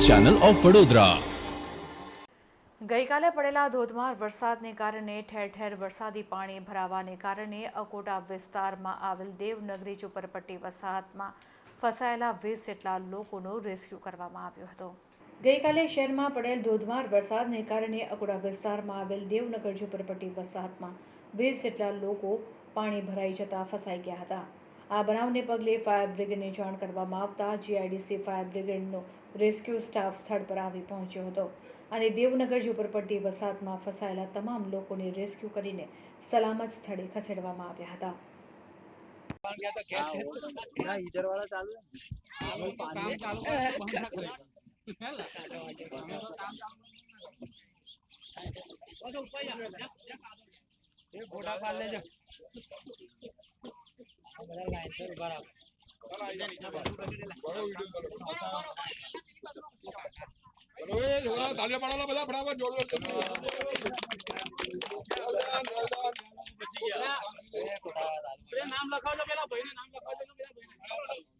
Channel of Vadodara. ગઈકાલે પડેલા ધોધમાર વરસાદને કારણે ઠેર ઠેર વરસાદી પાણી ભરાવાને કારણે અકોટા વિસ્તારમાં આવેલ દેવનગરી ઝુંપડપટ્ટી વસાહતમાં ફસાયેલા 20 જેટલા લોકોનો રેસ્ક્યુ કરવામાં આવ્યો હતો। ગઈકાલે શહેરમાં પડેલ ધોધમાર વરસાદને કારણે અકોટા વિસ્તારમાં આવેલ દેવનગર ઝુંપડપટ્ટી વસાહતમાં 20 જેટલા લોકો પાણી ભરાઈ જતા ફસાઈ ગયા હતા। આ બનાવને પગલે ફાયર બ્રિગેડને જાણ કરવામાં આવતા જીઆઈડીસી ફાયર બ્રિગેડનો રેસ્ક્યુ સ્ટાફ સ્થળ પર આવી પહોંચ્યો હતો અને દેવનગર ઝુંપડપટ્ટી વસાહતમાં ફસાયેલા તમામ લોકોને રેસ્ક્યુ કરીને સલામત સ્થળે ખસેડવામાં આવ્યા હતા। નામ લખાવજો પેલા ભાઈને નામ લખાવજો પેલા ભાઈને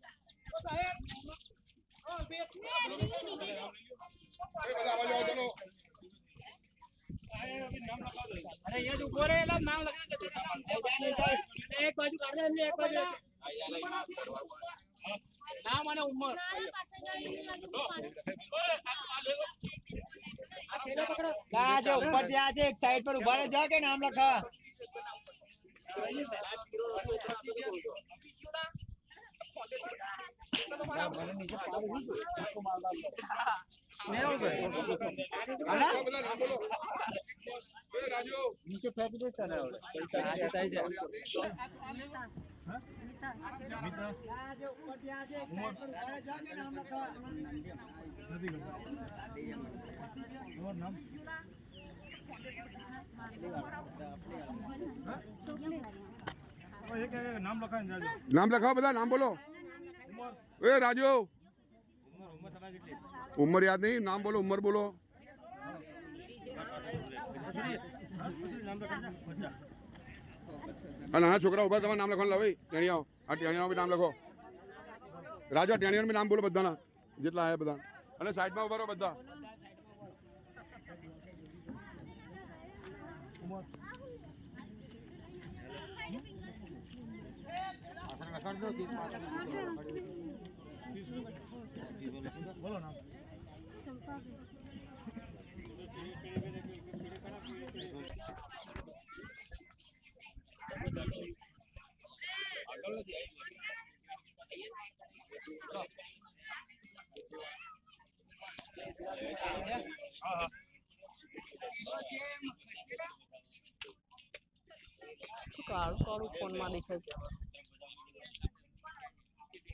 अरे ये जो बोरे ना नाम लगना एक बाजू काट दे एक बाजू नाम અને ઉંમર આ જે ઉપર ત્યાં છે એક સાઈડ પર ઉભા રહે જા કે નામ લખા મને નીચે પાડી દીધું તો માલદાર મેરો ગયો આલા બધા નામ બોલો એ રાજુ નીચે ફેંક દે તને હવે આ જતાઈ છે મિતા આ જે ઉપર ત્યાં છે ઉમર ઉભા જા કે નામ લખા નથી કરતો તમારું નામ नाम लखाओ बता नाम बोलो ए राजू उम्र याद नहीं नाम बोलो उम्र बोलो ना छोकरा उभा तमारा नाम लखवा भाई टेणिया आ टेणिया भी नाम लखो राजू टेणिया भी नाम बोलो बधाना जेटला आया बधा अने साइड में उभा रहो बधा बोलो ना કાળું કાળું ફોનમાં દેખાય છે।